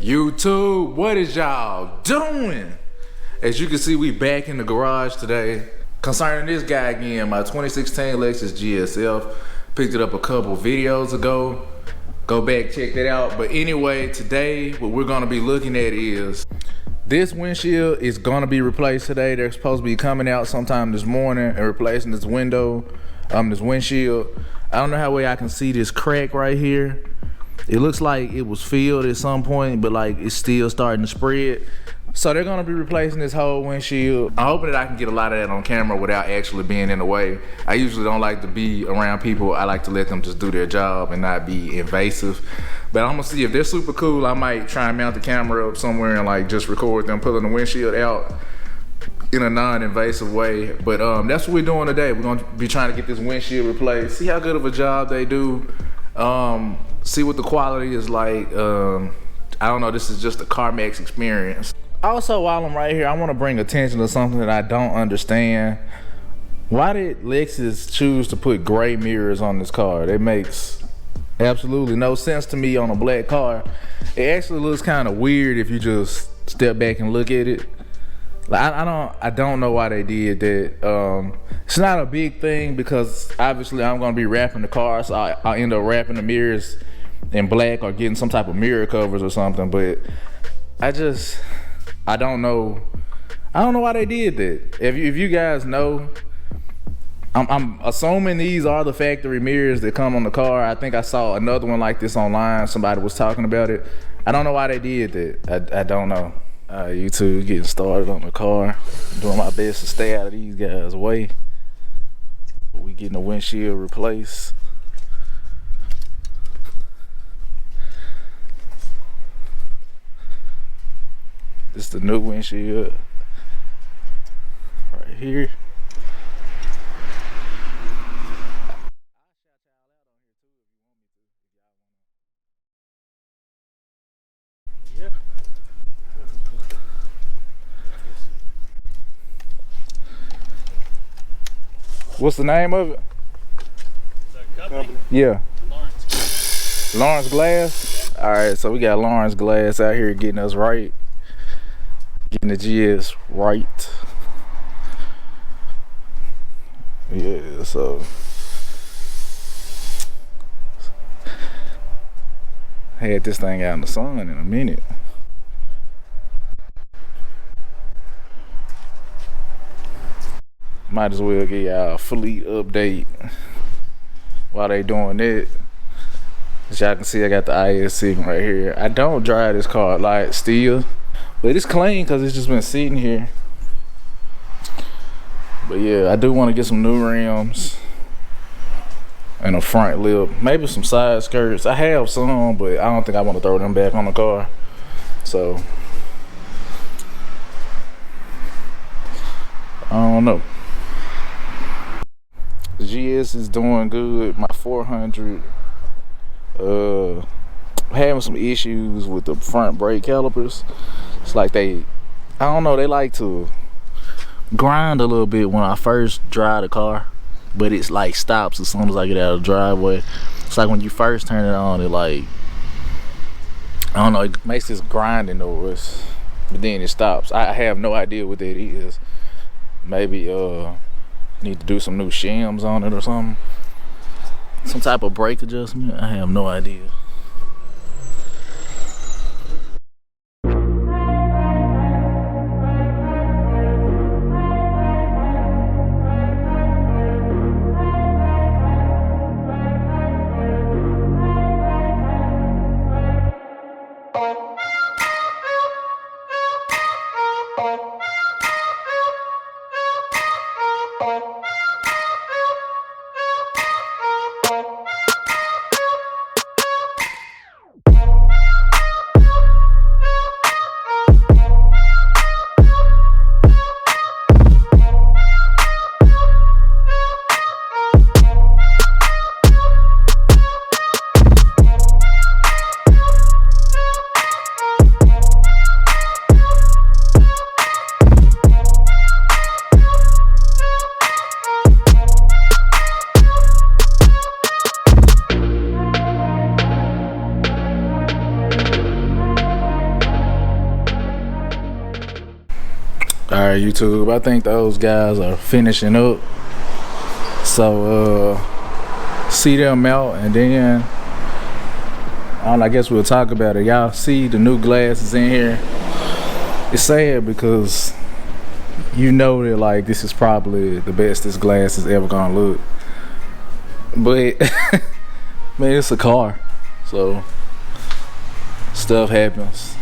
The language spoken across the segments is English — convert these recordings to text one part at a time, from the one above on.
YouTube, what is y'all doing? As you can see, we back in the garage today. Concerning this guy again, my 2016 Lexus GSF. Picked it up a couple videos ago. Go back, check that out. But anyway, today, what we're gonna be looking at is this windshield is gonna be replaced today. They're supposed to be coming out sometime this morning and replacing this window, this windshield. I don't know how way I can see this crack right here. It looks like it was filled at some point, but like it's still starting to spread. So they're gonna be replacing this whole windshield. I'm hoping that I can get a lot of that on camera without actually being in the way. I usually don't like to be around people. I like to let them just do their job and not be invasive. But I'm gonna see if they're super cool. I might try and mount the camera up somewhere and like just record them pulling the windshield out in a non-invasive way. But that's what we're doing today. We're gonna be trying to get this windshield replaced. See how good of a job they do. See what the quality is like. I don't know, this is just a Carmax experience. Also, while I'm right here, I want to bring attention to something that I don't understand. Why did Lexus choose to put gray mirrors on this car? That makes absolutely no sense to me on a black car. It actually looks kind of weird if you just step back and look at it. Like, I don't know why they did that. It's not a big thing because obviously I'm gonna be wrapping the car, so I'll end up wrapping the mirrors in black or getting some type of mirror covers or something. But I don't know why they did that. If you guys know, I'm assuming these are the factory mirrors that come on the car. I think I saw another one like this online. Somebody was talking about it. I don't know why they did that. I don't know. YouTube, getting started on the car. Doing my best to stay out of these guys' way. We getting the windshield replaced. This is the new windshield right here. What's the name of it? The company? Yeah. Lawrence Glass? Yeah. Alright, so we got Lawrence Glass out here getting us right. Getting the GS right. Yeah, so had this thing out in the sun in a minute. Might as well get y'all a fleet update while they doing that. As y'all can see, I got the IS sitting right here. I don't drive this car like still, but it's clean because it's just been sitting here. But yeah, I do want to get some new rims and a front lip, maybe some side skirts. I have some, but I don't think I want to throw them back on the car. So I don't know. The GS is doing good. My 400 having some issues with the front brake calipers. It's like I don't know, they like to grind a little bit when I first drive the car, but it's like stops as soon as I get out of the driveway. It's like when you first turn it on, it like, I don't know, it makes this grinding noise, but then it stops. I have no idea what that is. Maybe need to do some new shims on it or something. Some type of brake adjustment. I have no idea. All right, YouTube, I think those guys are finishing up. So, see them out, and then, I guess we'll talk about it. Y'all see the new glasses in here. It's sad because you know that, like, this is probably the best this glass is ever gonna look. But, man, it's a car. So, stuff happens.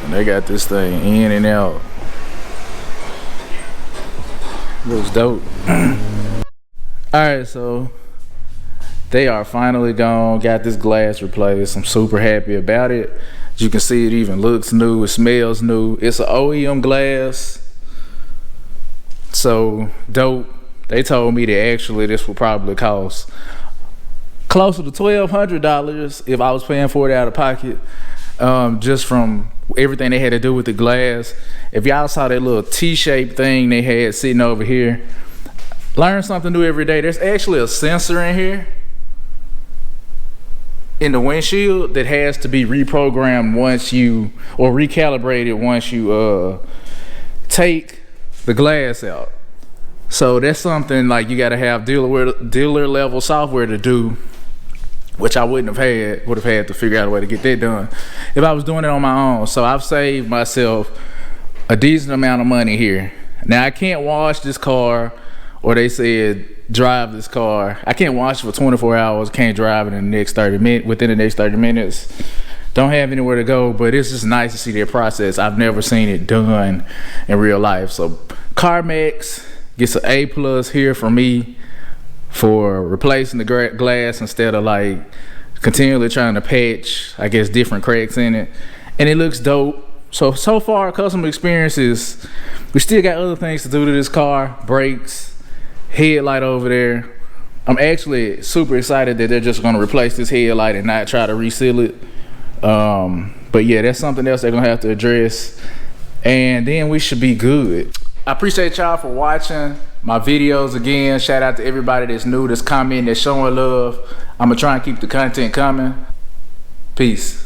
And they got this thing in and out. Looks dope. Alright, so they are finally gone. Got this glass replaced. I'm super happy about it. As you can see, it even looks new. It smells new. It's an OEM glass. So dope. They told me that actually this would probably cost closer to $1,200 if I was paying for it out of pocket. Just from everything they had to do with the glass. If y'all saw that little T-shaped thing they had sitting over here, learn something new every day. There's actually a sensor in here in the windshield that has to be reprogrammed once you, or recalibrated once you take the glass out. So that's something like you gotta have dealer level software to do, which I would have had to figure out a way to get that done if I was doing it on my own. So I've saved myself a decent amount of money here. Now I can't wash this car, or they said drive this car. I can't wash it for 24 hours, can't drive it in the next 30 minutes, within the next 30 minutes. Don't have anywhere to go, but it's just nice to see their process. I've never seen it done in real life. So Carmax gets an A+ here from me for replacing the glass instead of like continually trying to patch, I guess, different cracks in it. And it looks dope. So far, customer experiences, we still got other things to do to this car. Brakes, headlight over there. I'm actually super excited that they're just gonna replace this headlight and not try to reseal it. But yeah, that's something else they're gonna have to address. And then we should be good. I appreciate y'all for watching my videos again. Shout out to everybody that's new, that's commenting, that's showing love. I'm gonna try and keep the content coming. Peace.